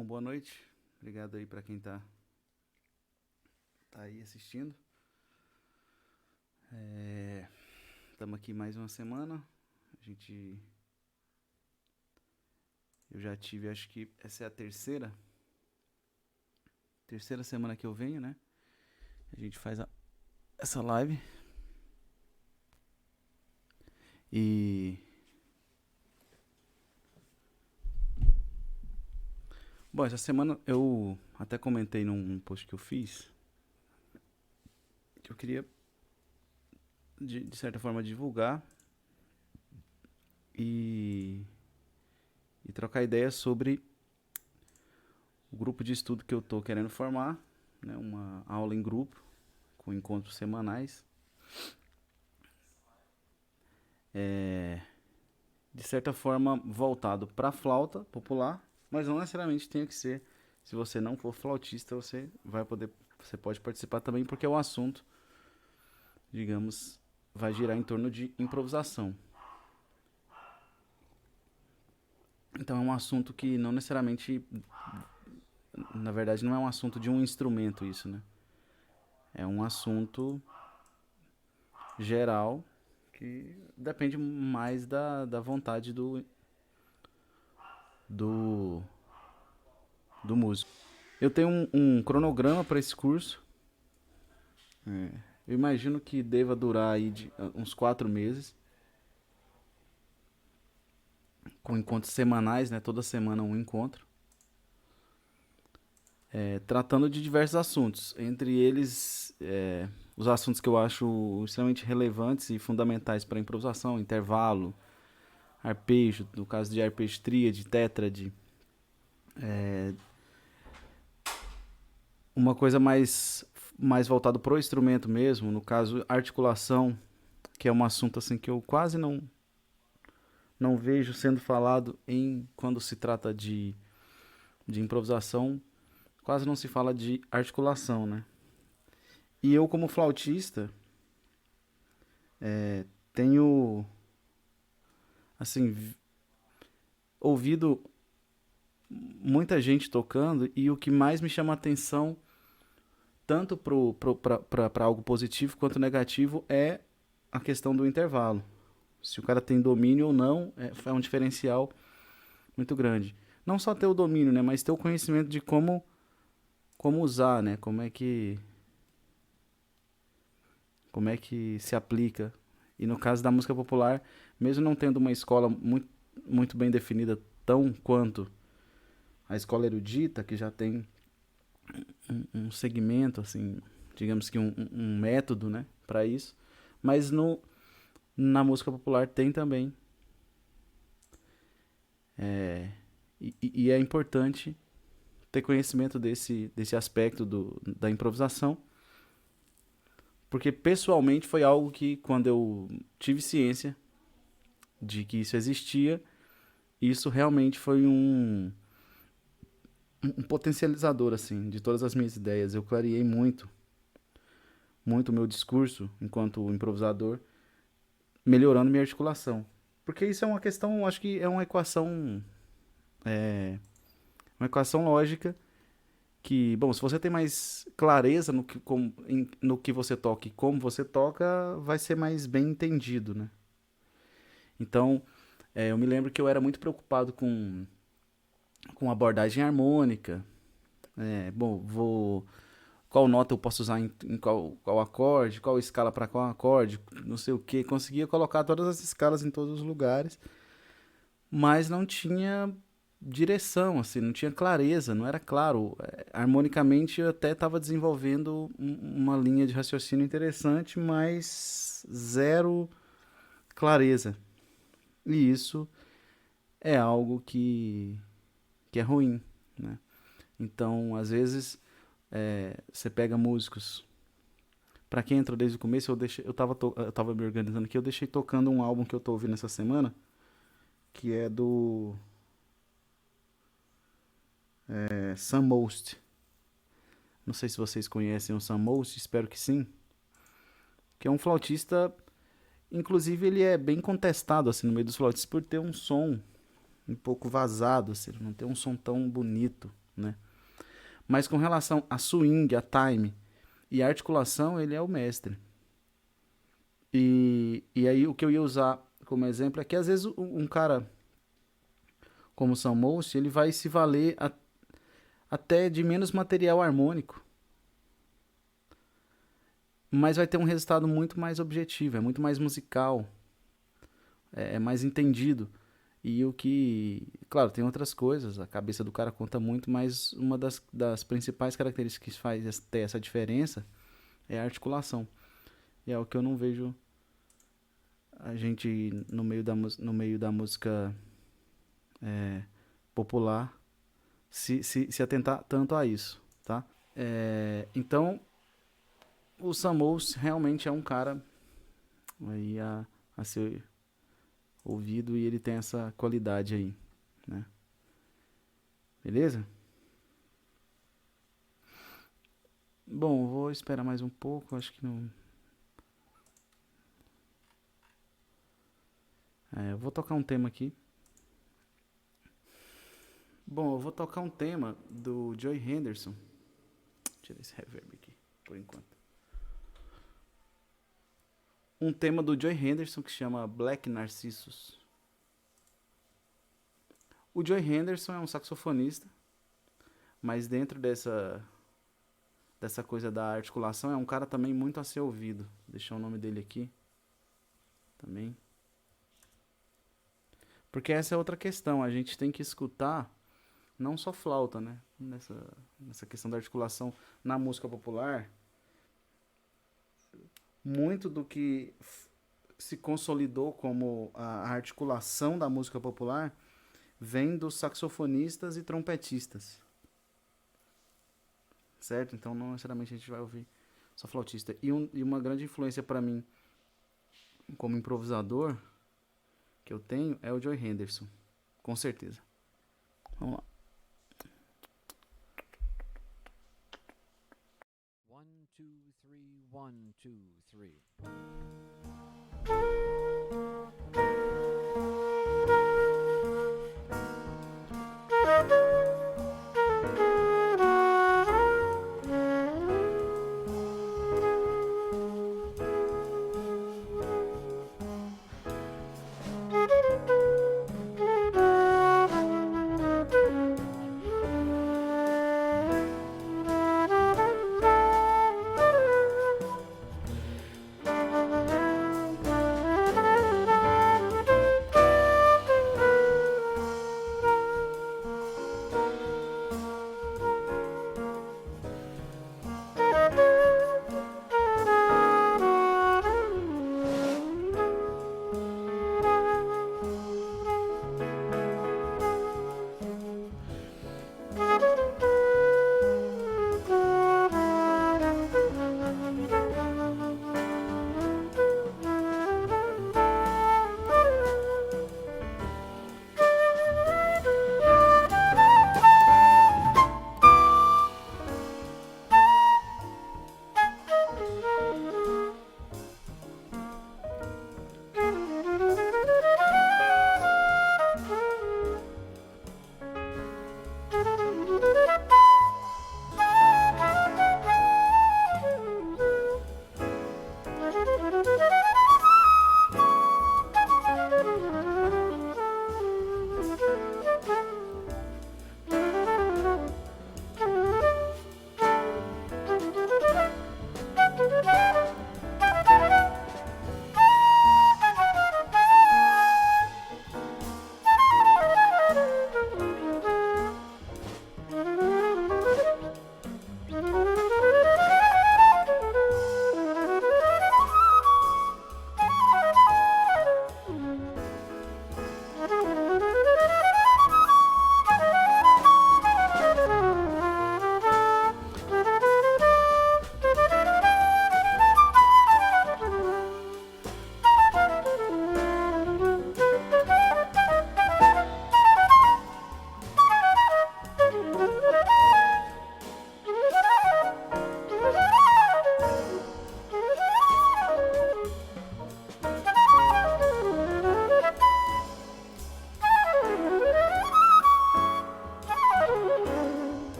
Bom, boa noite. Obrigado aí para quem tá aí assistindo. Estamos aqui mais uma semana. A gente, eu já tive, acho que essa é a terceira semana que eu venho, né? A gente faz essa live e bom, essa semana eu até comentei num post que eu fiz que eu queria de certa forma divulgar e, e trocar ideias sobre o grupo de estudo que eu tô querendo formar, né? Uma aula em grupo com encontros semanais. É, de certa forma voltado para flauta popular, mas não necessariamente tem que ser. Se você não for flautista, você pode participar também, porque o assunto, digamos, vai girar em torno de improvisação. Então é um assunto que não necessariamente, na verdade, não é um assunto de um instrumento isso, né? É um assunto geral que depende mais da vontade do, do músico. Eu tenho um cronograma para esse curso. Eu imagino que deva durar aí uns 4 meses, com encontros semanais, né? Toda semana um encontro, tratando de diversos assuntos. Entre eles, os assuntos que eu acho extremamente relevantes e fundamentais para a improvisação: intervalo, arpejo, no caso de arpejo tríade, tétrade, uma coisa mais voltada para o instrumento mesmo, no caso articulação, que é um assunto assim que eu quase não vejo sendo falado quando se trata de improvisação, quase não se fala de articulação, né? E eu, como flautista, tenho, assim, ouvido muita gente tocando, e o que mais me chama a atenção, tanto para algo positivo quanto negativo, é a questão do intervalo. Se o cara tem domínio ou não, é um diferencial muito grande. Não só ter o domínio, né, mas ter o conhecimento de como usar, né, como é que se aplica. E no caso da música popular, mesmo não tendo uma escola muito bem definida, tão quanto a escola erudita, que já tem um segmento, assim, digamos que um método, né, para isso, mas na música popular tem também. E é importante ter conhecimento desse aspecto da improvisação, porque pessoalmente foi algo que, quando eu tive ciência de que isso existia, isso realmente foi um potencializador, assim, de todas as minhas ideias. Eu clareei muito o meu discurso enquanto improvisador, melhorando minha articulação. Porque isso é uma questão, acho que é uma equação lógica que, bom, se você tem mais clareza no que você toca e como você toca, vai ser mais bem entendido, né? Então, eu me lembro que eu era muito preocupado com abordagem harmônica. Bom, qual nota eu posso usar em qual acorde, qual escala para qual acorde, não sei o que. Conseguia colocar todas as escalas em todos os lugares, mas não tinha direção, assim, não tinha clareza, não era claro. Harmonicamente eu até estava desenvolvendo uma linha de raciocínio interessante, mas zero clareza. E isso é algo que é ruim, né? Então, às vezes, você pega músicos. Pra quem entrou desde o começo, eu tava me organizando aqui, eu deixei tocando um álbum que eu tô ouvindo essa semana, que é do Sam Most. Não sei se vocês conhecem o Sam Most, espero que sim. Que é um flautista, inclusive ele é bem contestado assim no meio dos flautistas por ter um som um pouco vazado, assim, não ter um som tão bonito, né? Mas com relação a swing, a time e a articulação, ele é o mestre. E aí o que eu ia usar como exemplo é que às vezes um cara como o Sam Most, ele vai se valer até de menos material harmônico, mas vai ter um resultado muito mais objetivo, é muito mais musical, é mais entendido. E o que, claro, tem outras coisas, a cabeça do cara conta muito, mas uma das principais características que faz ter essa diferença é a articulação. E é o que eu não vejo a gente no meio da música popular se atentar tanto a isso, tá? Então, o Samuels realmente é um cara aí a ser ouvido e ele tem essa qualidade aí, né? Beleza? Bom, vou esperar mais um pouco, acho que não. Eu vou tocar um tema aqui. Bom, eu vou tocar um tema do Joy Henderson. Tira esse reverb aqui, por enquanto. Um tema do Joy Henderson que chama Black Narcissus. O Joy Henderson é um saxofonista, mas dentro dessa coisa da articulação é um cara também muito a ser ouvido. Deixar o nome dele aqui também. Porque essa é outra questão, a gente tem que escutar não só flauta, né? Nessa questão da articulação na música popular, muito do que se consolidou como a articulação da música popular vem dos saxofonistas e trompetistas, certo? Então não necessariamente a gente vai ouvir só flautista. E uma grande influência para mim como improvisador que eu tenho é o Joy Henderson, com certeza. Vamos lá. 1, 2, 3, 1, 2, 3.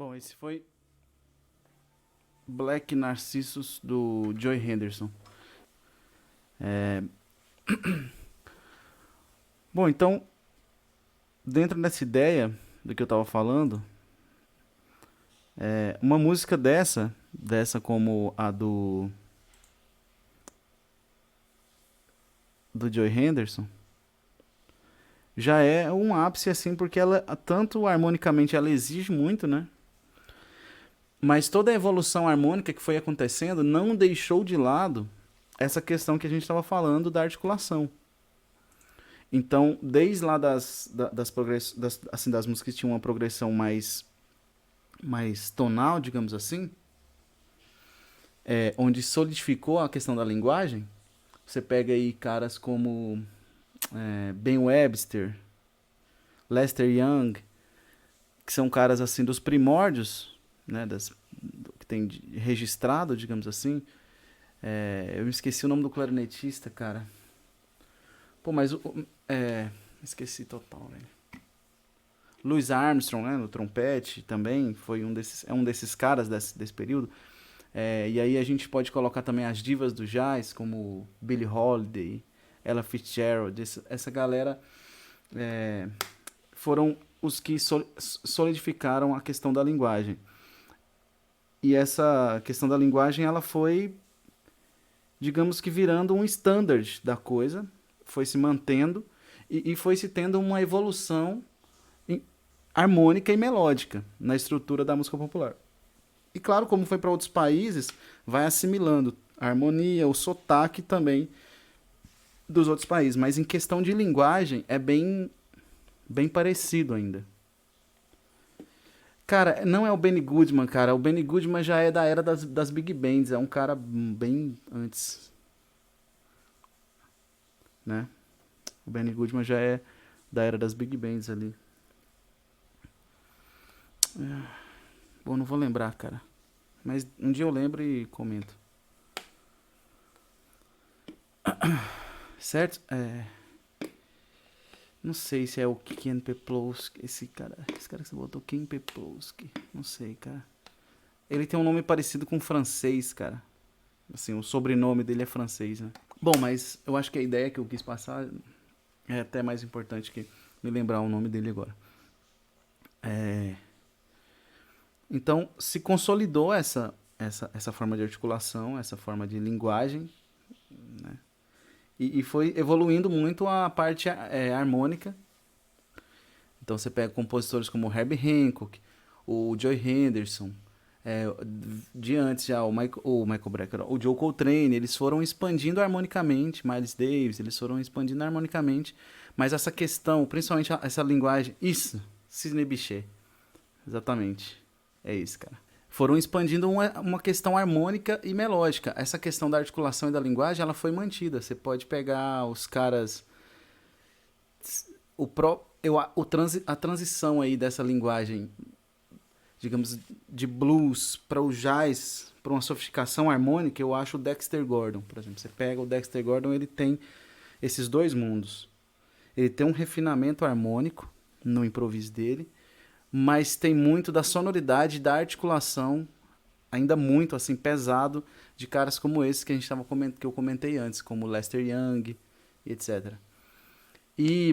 Bom, esse foi Black Narcissus do Joy Henderson. É, Bom, então, dentro dessa ideia do que eu tava falando, uma música dessa como a do Joy Henderson, já é um ápice assim, porque ela, tanto harmonicamente, ela exige muito, né? Mas toda a evolução harmônica que foi acontecendo não deixou de lado essa questão que a gente estava falando da articulação. Então, desde lá assim, das músicas que tinham uma progressão mais tonal, digamos assim, onde solidificou a questão da linguagem, você pega aí caras como Ben Webster, Lester Young, que são caras assim dos primórdios, né, que tem registrado, digamos assim. Eu me esqueci o nome do clarinetista, cara. Pô, mas esqueci total, velho. Louis Armstrong, né, no trompete, também foi um desses caras desse período. E aí a gente pode colocar também as divas do jazz, como Billie Holiday, Ella Fitzgerald. Essa galera foram os que solidificaram a questão da linguagem. E essa questão da linguagem, ela foi, digamos que virando um standard da coisa, foi se mantendo e foi se tendo uma evolução harmônica e melódica na estrutura da música popular. E claro, como foi para outros países, vai assimilando a harmonia, o sotaque também dos outros países. Mas em questão de linguagem, é bem parecido ainda. Cara, não é o Benny Goodman, cara. O Benny Goodman já é da era das big bands. É um cara bem antes, né? O Benny Goodman já é da era das big bands ali. Bom, não vou lembrar, cara. Mas um dia eu lembro e comento. Certo? Não sei se é o Ken Peplowski. Esse cara que você botou, Ken Peplowski. Não sei, cara. Ele tem um nome parecido com francês, cara. Assim, o sobrenome dele é francês, né? Bom, mas eu acho que a ideia que eu quis passar é até mais importante que me lembrar o nome dele agora. Então, se consolidou essa forma de articulação, essa forma de linguagem, né? E foi evoluindo muito a parte harmônica. Então, você pega compositores como Herbie Hancock, o Joy Henderson, de antes já, o Michael Brecker, o Joe Coltrane, eles foram expandindo harmonicamente, Miles Davis, eles foram expandindo harmonicamente, mas essa questão, principalmente essa linguagem, isso, Sidney Bechet, exatamente. É isso, cara. Foram expandindo uma questão harmônica e melódica. Essa questão da articulação e da linguagem, ela foi mantida. Você pode pegar os caras... A transição aí dessa linguagem, digamos, de blues para o jazz, para uma sofisticação harmônica, eu acho o Dexter Gordon, por exemplo. Você pega o Dexter Gordon, ele tem esses dois mundos. Ele tem um refinamento harmônico no improviso dele, mas tem muito da sonoridade, da articulação, ainda muito assim pesado, de caras como esse que que eu comentei antes, como Lester Young, etc.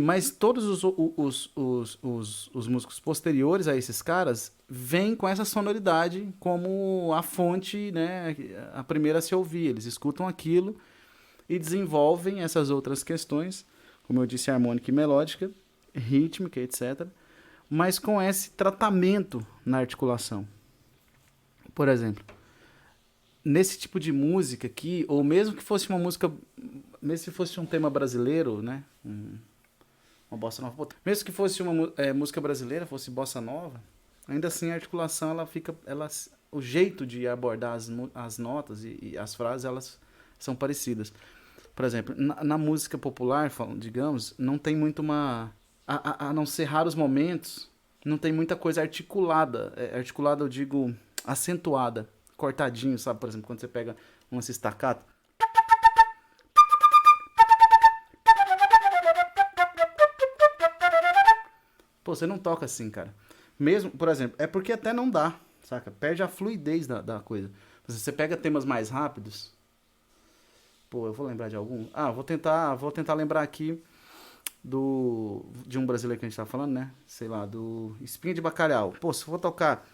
Mas todos os músicos posteriores a esses caras vêm com essa sonoridade como a fonte, né, a primeira a se ouvir. Eles escutam aquilo e desenvolvem essas outras questões, como eu disse, harmônica e melódica, rítmica, etc., mas com esse tratamento na articulação. Por exemplo, nesse tipo de música aqui, ou mesmo que fosse uma música, mesmo se fosse um tema brasileiro, né, uma bossa nova, mesmo que fosse uma música brasileira, fosse bossa nova, ainda assim a articulação, o jeito de abordar as notas e as frases, elas são parecidas. Por exemplo, na música popular, digamos, não tem muito a não ser raros momentos, não tem muita coisa articulada. Articulada, eu digo, acentuada, cortadinho, sabe? Por exemplo, quando você pega um staccato. Pô, você não toca assim, cara. Mesmo, por exemplo, é porque até não dá, saca? Perde a fluidez da coisa. Você pega temas mais rápidos. Pô, eu vou lembrar de algum. Ah, vou tentar lembrar aqui de um brasileiro que a gente tá falando, né? Sei lá, do Espinha de Bacalhau. Pô, se eu vou tocar.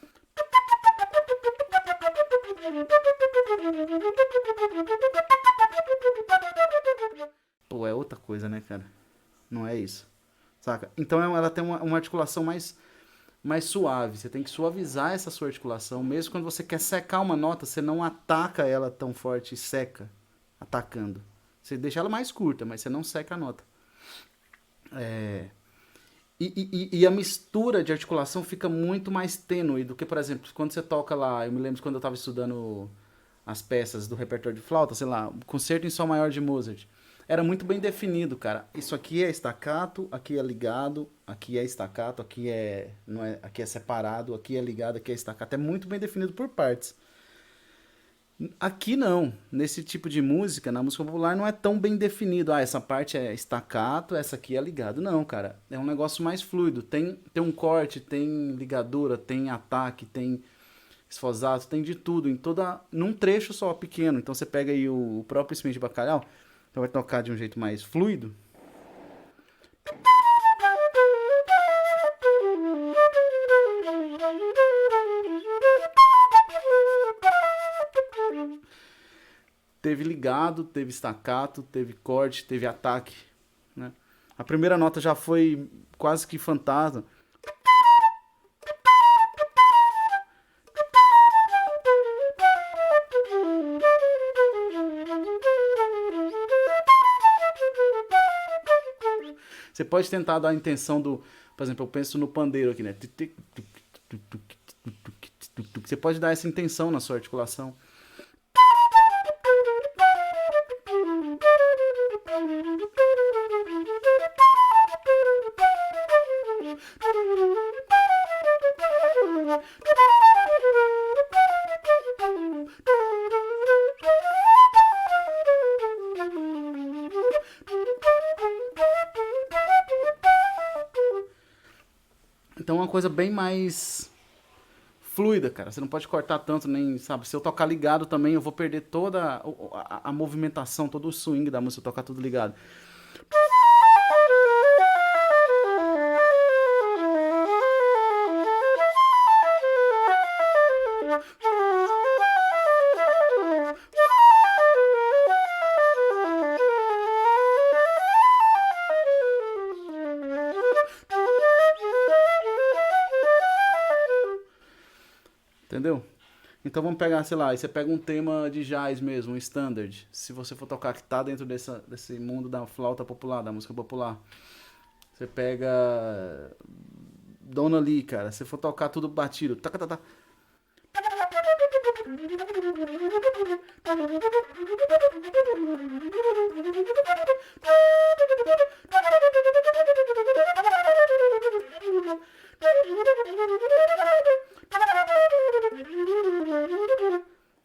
Pô, é outra coisa, né, cara? Não é isso. Saca? Então ela tem uma articulação mais suave. Você tem que suavizar essa sua articulação. Mesmo quando você quer secar uma nota, você não ataca ela tão forte e seca, atacando. Você deixa ela mais curta, mas você não seca a nota. É, e a mistura de articulação fica muito mais tênue do que, por exemplo, quando você toca lá. Eu me lembro quando eu estava estudando as peças do repertório de flauta, sei lá, o concerto em sol maior de Mozart. Era muito bem definido, cara. Isso aqui é staccato, aqui é ligado, aqui é staccato, aqui é, não é, aqui é separado, aqui é ligado, aqui é staccato. É muito bem definido por partes. Aqui não. Nesse tipo de música, na música popular, não é tão bem definido. Ah, essa parte é staccato, essa aqui é ligado. Não, cara. É um negócio mais fluido. Tem um corte, tem ligadura, tem ataque, tem esfosato, tem de tudo. Num trecho só, pequeno. Então você pega aí o próprio Espinho de Bacalhau, então vai tocar de um jeito mais fluido. Teve ligado, teve staccato, teve corte, teve ataque, né? A primeira nota já foi quase que fantasma. Você pode tentar dar a intenção do, por exemplo, eu penso no pandeiro aqui, né? Você pode dar essa intenção na sua articulação. Então é uma coisa bem mais fluida, cara. Você não pode cortar tanto, nem, sabe? Se eu tocar ligado também, eu vou perder toda a movimentação, todo o swing da música, se eu tocar tudo ligado. Entendeu? Então vamos pegar, sei lá, aí você pega um tema de jazz mesmo, um standard. Se você for tocar que tá dentro desse mundo da flauta popular, da música popular. Você pega Dona Lee, cara. Se for tocar tudo batido. Taca, taca, taca.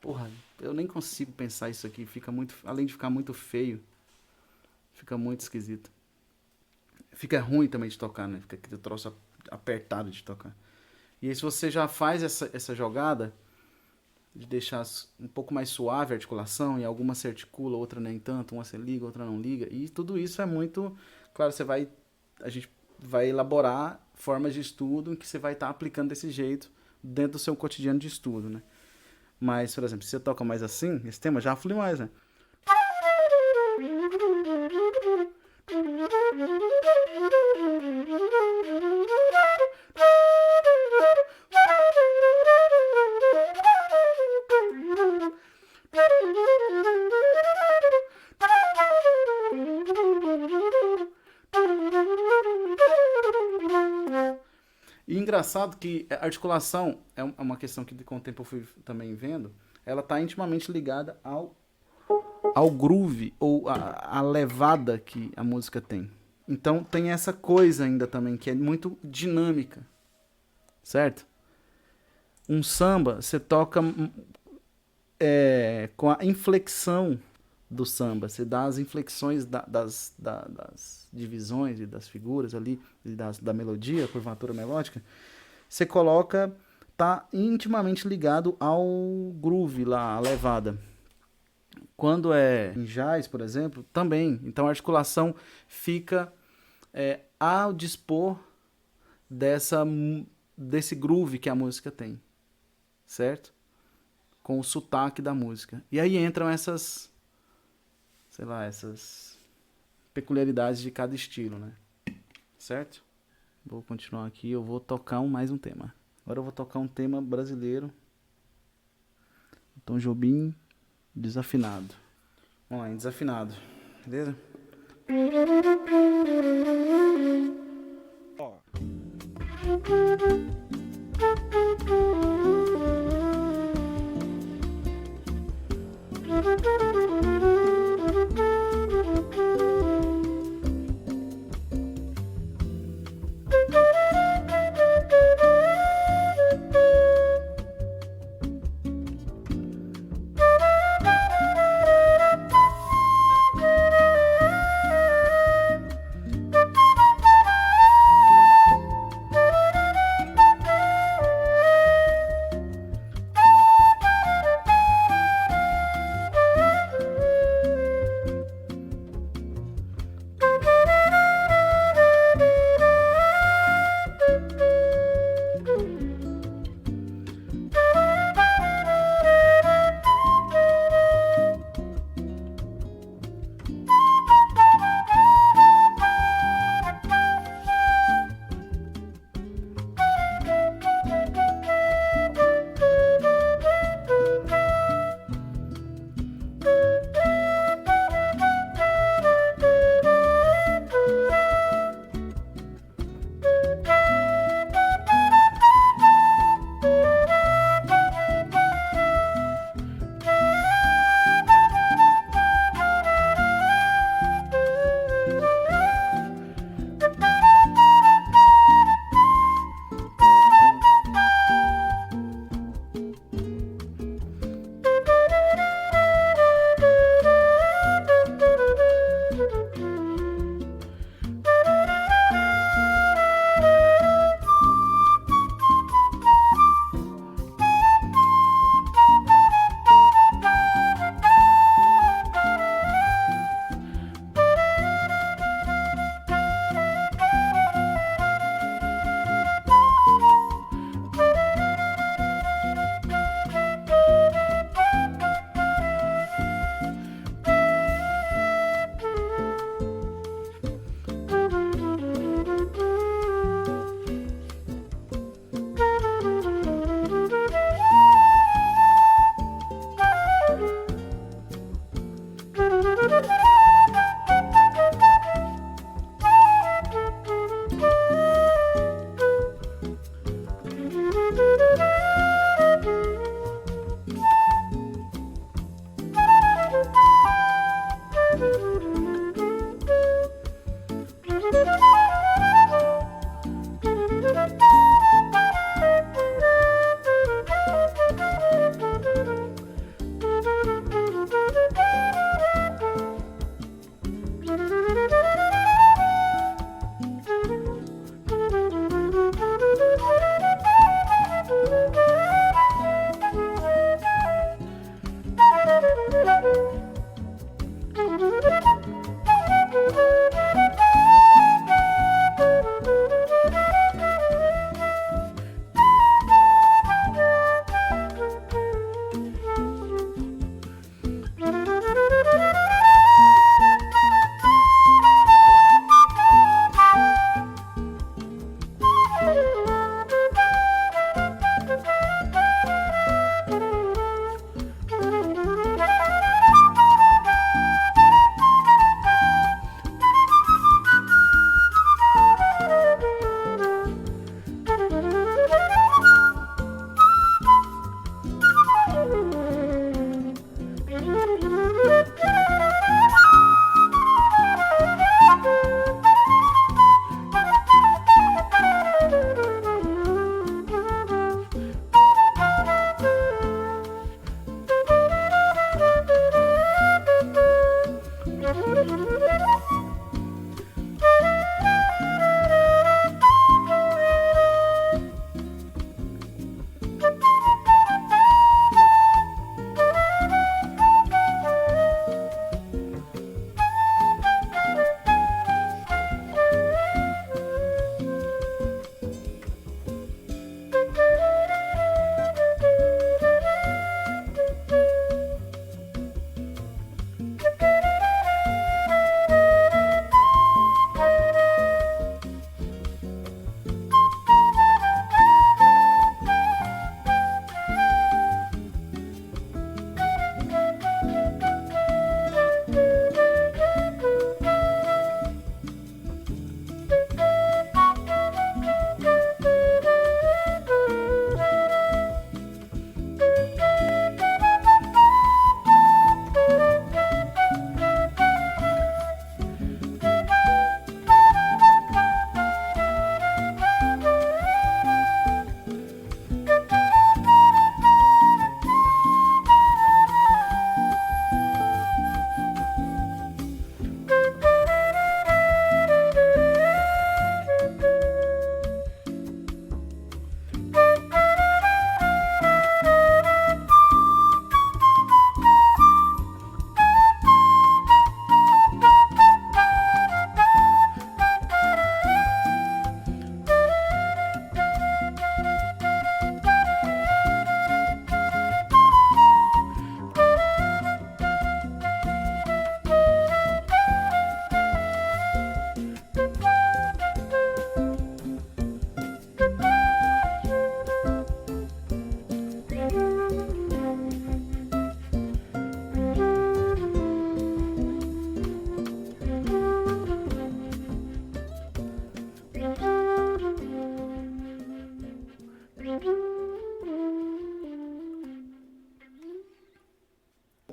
Porra, eu nem consigo pensar isso aqui. Fica muito, além de ficar muito feio, fica muito esquisito. Fica ruim também de tocar, né? Fica aquele troço apertado de tocar. E aí se você já faz essa jogada de deixar um pouco mais suave a articulação, e alguma se articula, outra nem tanto, uma se liga, outra não liga, e tudo isso é muito, claro, a gente vai elaborar formas de estudo em que você vai estar aplicando desse jeito dentro do seu cotidiano de estudo, né? Mas, por exemplo, se você toca mais assim, esse tema já flui mais, né? E engraçado que a articulação é uma questão que com o tempo eu fui também vendo, ela está intimamente ligada ao groove ou a levada que a música tem. Então tem essa coisa ainda também que é muito dinâmica, certo? Um samba, você toca com a inflexão do samba, você dá as inflexões das divisões e das figuras ali, e da melodia, curvatura melódica, você coloca, tá intimamente ligado ao groove lá, a levada. Quando é em jazz, por exemplo, também. Então a articulação fica ao dispor desse groove que a música tem, certo? Com o sotaque da música. E aí entram essas, sei lá, essas peculiaridades de cada estilo, né? Certo? Vou continuar aqui, eu vou tocar mais um tema. Agora eu vou tocar um tema brasileiro. Tom Jobim, desafinado. Vamos lá, em desafinado. Beleza?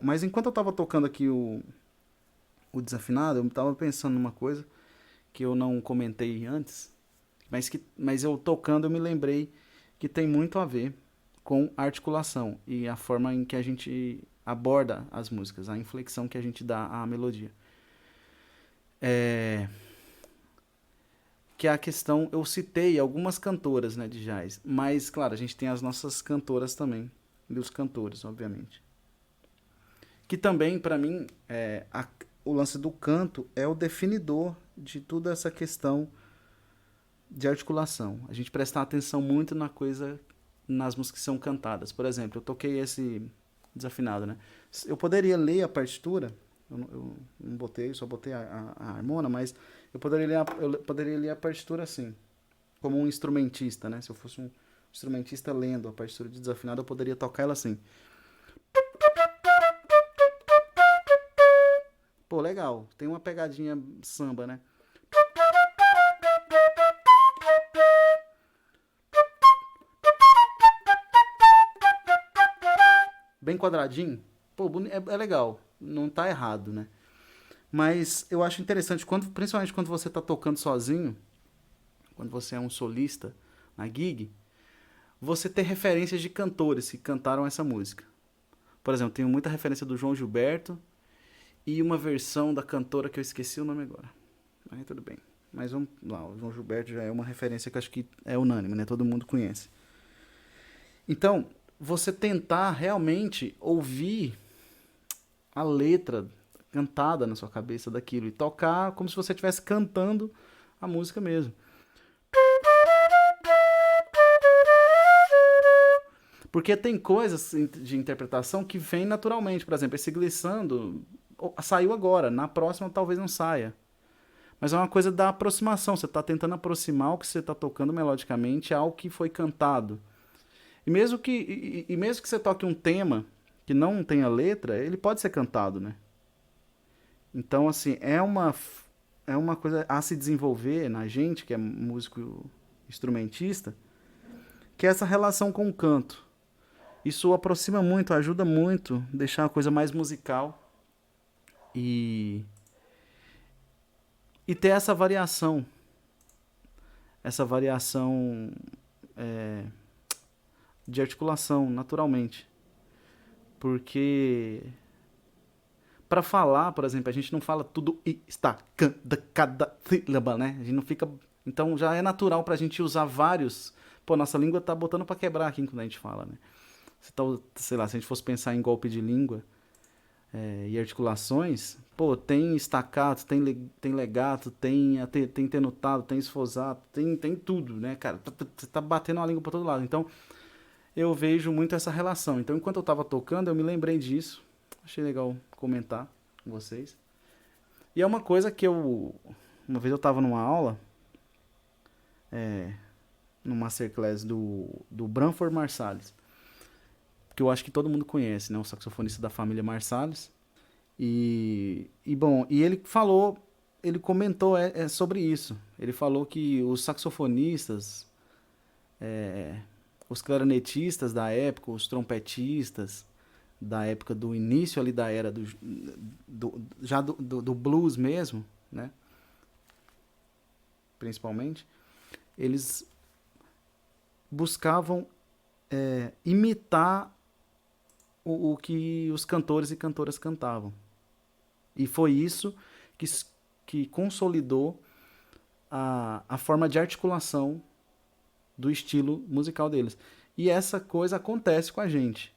Mas enquanto eu tava tocando aqui o desafinado, eu tava pensando numa coisa que eu não comentei antes, mas eu tocando eu me lembrei que tem muito a ver com a articulação e a forma em que a gente aborda as músicas, a inflexão que a gente dá à melodia. É, que é a questão, eu citei algumas cantoras, né, de jazz, mas claro, a gente tem as nossas cantoras também, e os cantores, obviamente. Que também, para mim, o lance do canto é o definidor de toda essa questão de articulação. A gente prestar atenção muito na coisa, nas músicas que são cantadas. Por exemplo, eu toquei esse desafinado, né? Eu poderia ler a partitura, eu não botei, só botei a harmona, mas eu poderia ler a partitura assim, como um instrumentista, né? Se eu fosse um instrumentista lendo a partitura de desafinado, eu poderia tocar ela assim. Pô, legal. Tem uma pegadinha samba, né? Bem quadradinho. Pô, é legal. Não tá errado, né? Mas eu acho interessante, principalmente quando você tá tocando sozinho, quando você é um solista na gig, você ter referências de cantores que cantaram essa música. Por exemplo, tenho muita referência do João Gilberto e uma versão da cantora que eu esqueci o nome agora. Aí tudo bem. Mas vamos lá, o João Gilberto já é uma referência que eu acho que é unânime, né? Todo mundo conhece. Então, você tentar realmente ouvir a letra cantada na sua cabeça daquilo e tocar como se você estivesse cantando a música mesmo. Porque tem coisas de interpretação que vêm naturalmente. Por exemplo, esse glissando saiu agora, na próxima talvez não saia. Mas é uma coisa da aproximação. Você está tentando aproximar o que você está tocando melodicamente ao que foi cantado. Mesmo que você toque um tema que não tenha letra, ele pode ser cantado, né? Então, assim, é uma coisa a se desenvolver na gente, que é músico instrumentista, que é essa relação com o canto. Isso aproxima muito, ajuda muito, deixar a coisa mais musical e, e ter essa variação é, de articulação, naturalmente. Porque para falar, por exemplo, a gente não fala tudo e está cada sílaba, né? A gente não fica. Então já é natural pra gente usar vários. Pô, nossa língua tá botando pra quebrar aqui quando a gente fala, né? Se tá, sei lá, se a gente fosse pensar em golpe de língua e articulações, pô, tem estacato, tem legato, tem tenutado, tem esfosato, tem tudo, né, cara? Você tá batendo a língua pra todo lado. Então eu vejo muito essa relação. Então enquanto eu tava tocando, eu me lembrei disso. Achei legal comentar com vocês. E é uma coisa que eu. Uma vez eu tava numa aula, no Masterclass do Branford Marsalis, que eu acho que todo mundo conhece, né? O saxofonista da família Marsalis. Bom, e ele comentou sobre isso. Ele falou que os saxofonistas, os clarinetistas da época, os trompetistas da época do início ali da era do blues mesmo, né? Principalmente, eles buscavam imitar o que os cantores e cantoras cantavam. E foi isso que, que consolidou a forma de articulação do estilo musical deles. E essa coisa acontece com a gente.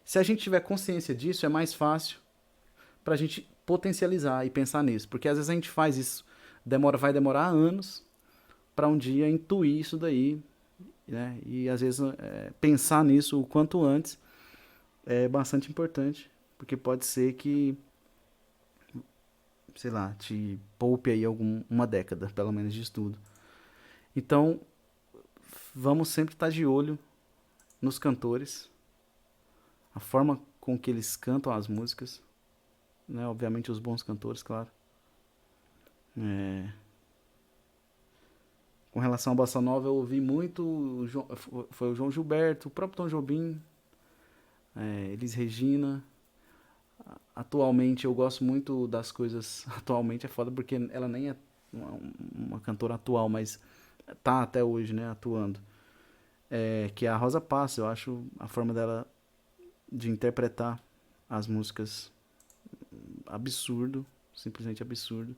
Se a gente tiver consciência disso, é mais fácil para a gente potencializar e pensar nisso. Porque às vezes a gente faz isso, vai demorar anos para um dia intuir isso daí, né? E às vezes pensar nisso o quanto antes é bastante importante, porque pode ser que, sei lá, te poupe aí uma década, pelo menos, de estudo. Então, vamos sempre estar de olho nos cantores, a forma com que eles cantam as músicas, né? Obviamente os bons cantores, claro. Com relação à bossa nova, eu ouvi muito, foi o João Gilberto, o próprio Tom Jobim, Elis Regina. Atualmente eu gosto muito das coisas. Atualmente é foda porque ela nem é uma cantora atual, mas tá até hoje, né, atuando. Que é a Rosa Passos. Eu acho a forma dela de interpretar as músicas absurdo, simplesmente absurdo.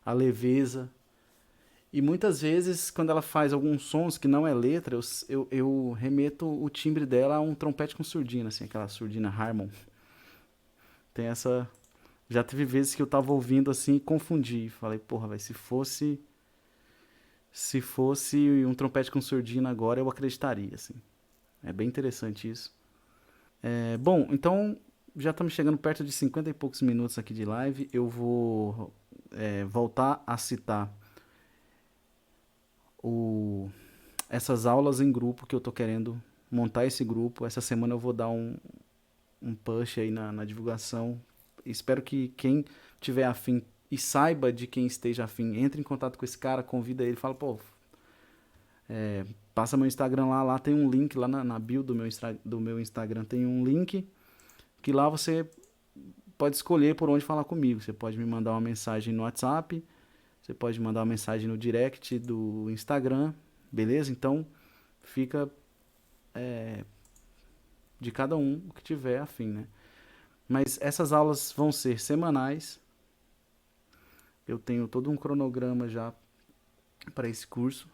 A leveza. E muitas vezes, quando ela faz alguns sons que não é letra, eu remeto o timbre dela a um trompete com surdina, assim, aquela surdina Harmon. Tem essa. Já teve vezes que eu tava ouvindo assim e confundi. Falei, porra, vai, se fosse. Se fosse um trompete com surdina agora, eu acreditaria, assim. É bem interessante isso. Bom, então já estamos chegando perto de 50 e poucos minutos aqui de live. Eu vou voltar a citar o, essas aulas em grupo que eu tô querendo montar esse grupo. Essa semana eu vou dar um push aí na divulgação. Espero que quem tiver afim e saiba de quem esteja afim, entre em contato com esse cara, convida ele, fala, pô, passa meu Instagram lá tem um link lá na bio do meu Instagram, tem um link que lá você pode escolher por onde falar comigo. Você pode me mandar uma mensagem no WhatsApp, você pode mandar uma mensagem no direct do Instagram, beleza? Então fica de cada um o que tiver afim, né? Mas essas aulas vão ser semanais. Eu tenho todo um cronograma já para esse curso,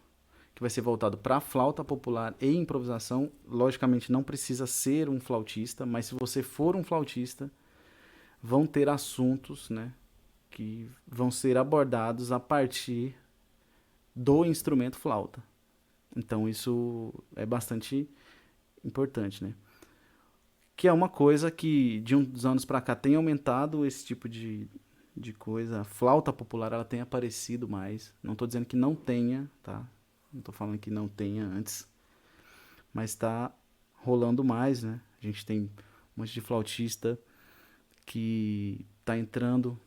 que vai ser voltado para flauta popular e improvisação. Logicamente não precisa ser um flautista, mas se você for um flautista, vão ter assuntos, né, que vão ser abordados a partir do instrumento flauta. Então isso é bastante importante, né? Que é uma coisa que de uns anos para cá tem aumentado esse tipo de coisa. A flauta popular ela tem aparecido mais. Não estou dizendo que não tenha, tá? Não estou falando que não tenha antes, mas está rolando mais, né? A gente tem um monte de flautista que está entrando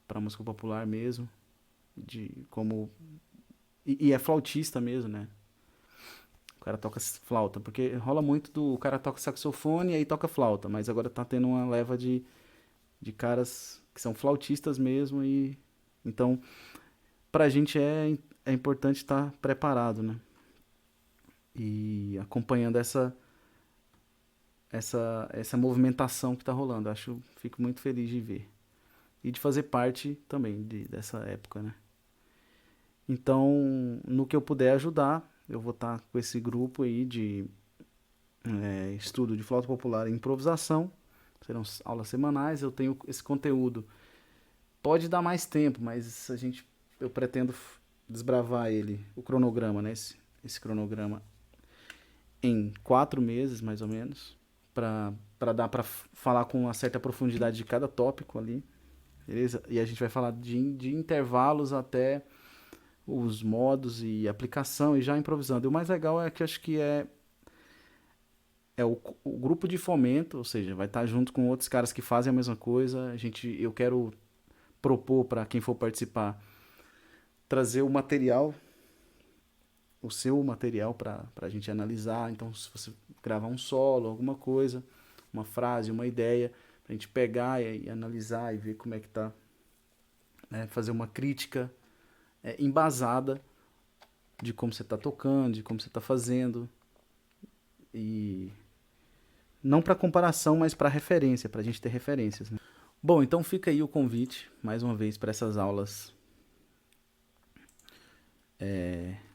para música popular mesmo, de como e é flautista mesmo, né? O cara toca flauta, porque rola muito do o cara toca saxofone e aí toca flauta, mas agora tá tendo uma leva de caras que são flautistas mesmo e então pra gente é importante estar preparado, né? E acompanhando essa movimentação que tá rolando. Acho, fico muito feliz de ver e de fazer parte também dessa época, né? Então, no que eu puder ajudar, eu vou estar com esse grupo aí de estudo de flauta popular e improvisação. Serão aulas semanais. Eu tenho esse conteúdo. Pode dar mais tempo, mas eu pretendo desbravar ele, o cronograma, né? Esse cronograma em 4 meses, mais ou menos, para dar para falar com uma certa profundidade de cada tópico ali, beleza? E a gente vai falar de intervalos até os modos e aplicação e já improvisando. E o mais legal é que acho que é o grupo de fomento, ou seja, vai estar junto com outros caras que fazem a mesma coisa. Eu quero propor para quem for participar trazer o material, o seu material para a gente analisar. Então, se você gravar um solo, alguma coisa, uma frase, uma ideia, para a gente pegar e analisar e ver como é que tá, né? Fazer uma crítica embasada de como você está tocando, de como você está fazendo e não para comparação, mas para referência, para a gente ter referências, né? Bom, então fica aí o convite mais uma vez para essas aulas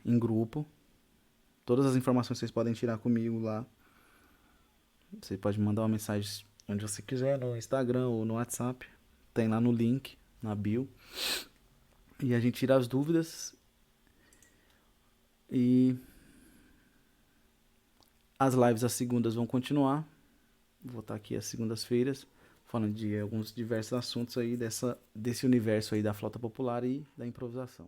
em grupo. Todas as informações vocês podem tirar comigo lá. Você pode mandar uma mensagem onde você quiser, no Instagram ou no WhatsApp. Tem lá no link, na bio. E a gente tira as dúvidas. E as lives às segundas vão continuar. Vou estar aqui às segundas-feiras falando de alguns diversos assuntos aí desse universo aí da flauta popular e da improvisação.